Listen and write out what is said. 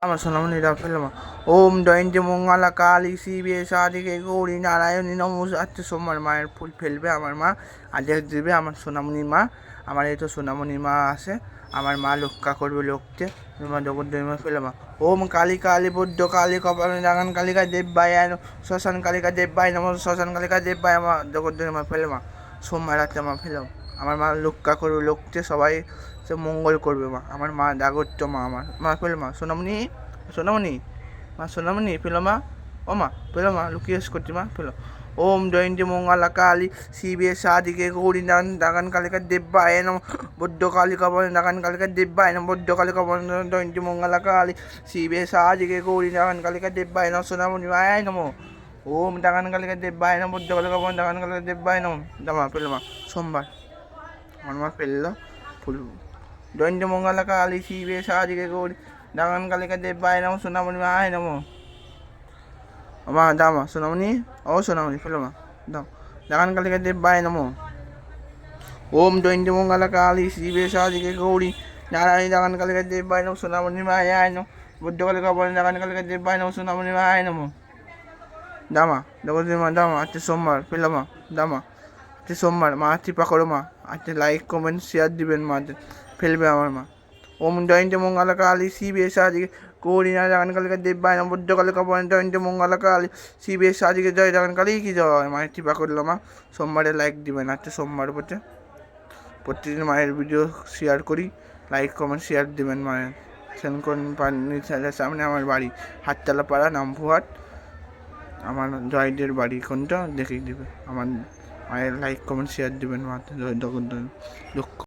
আমার সোনামণিরা ফেললাম ওম জয়ন্তী মঙ্গলা কালী শিবে সাদিকে গৌরী নারায়ণী নমঃ। আজকে সোমবার মায়ের ফুল ফেলবে আমার মা, আজকে দেবে আমার সোনামণির মা। আমার এই তো সোনামণির মা আছে, আমার মা রক্ষা করবে লোককে। জগদ্দমা ফেললাম ওম কালী কালী বুদ্ধ কালী কপাল জাগান কালিকা দেববাই শ্মশান কালিকা দেববাই নম শ্মশান কালিকা দেববাই আমার জগদ্দমা ফেললাম। সোমবার রাতে মা ফেললাম, আমার মা রক্ষা করবে লোককে, সবাই সে মঙ্গল করবে মা। আমার মা জাগত্য মা, আমার মা পেলো মা সোনামণি সোনামণি মা সোনামণি পেলো মা, ও মা পেলো মা, লুকিয়ে করছি মা পেলো। ওম জয়ন্তী মঙ্গলা কালী শিবে সাদিকে গৌরী দাগান কালিকা দেববায় নম বৌদ্ধ কালিকা বলেন দাগান কালিকা দেববায় নম বৌদ্ধ কালিকা বলেন জয়ন্তী মঙ্গলা কালী শিবে সাদিকে গৌরী দাগান কালিকা দেববায় নম সোনামণি মায় নম ওম দাগান কালিকা দেববায় নম বৌদ্ধ কালিকা বলেন দাগান কালিকা দেববায় নম। জামা পেলো মা সোমবার আমার মা ফেললো ফুল। জয়ন্তী মঙ্গলা কালী শিবে সাদিকে গৌরী দাগান কালিকা দেববায় নম সোনামণি মায় নম। মা দাও মা সোনামণি, ও সোনামণি ফেলো মা দাও। দাগান কালিকা দেববায় নম ওম জয়ন্তী মঙ্গলা কালী শিবে সাদিকে গৌরী নারায়ণী দাগান কালিকা দেববায় নম সোনামণি মায় নম বুদ্ধ কালিকা বলেন দাগান কালিকা দেববায় নম সোনামণি মায় নম। দামা জগৎ মা দামা আজকে সোমবার ফেলো মা দামা আজকে সোমবার মা কৃপা করো মা, আজকে লাইক কমেন্ট শেয়ার দিবেন মা, ফেলবে আমার মা। ওম জয়ন্তী মঙ্গলা কালী শিবে সাদিকে গৌরী দাগান কালিকা দেববায় নম বুদ্ধ কালিকা বলেন জয়ন্তী মঙ্গলা কালী শিবে সাদিকে জয় দাগান কালী কি জয়। মায়ের কৃপা করলো মা, সোমবারে লাইক দিবেন, আজকে সোমবার বলছে প্রতিদিন মায়ের ভিডিও শেয়ার করি, লাইক কমেন্ট শেয়ার দিবেন মায়ের। সেনকন সামনে আমার বাড়ি হাততলা পাড়া নামপুহাট, আমার জয়দের বাড়ি কোনটা দেখে দিবে। আমার মায়ের লাইক কমেন্ট শেয়ার দিবেন মা, জগদ্দল লক্ষ্য।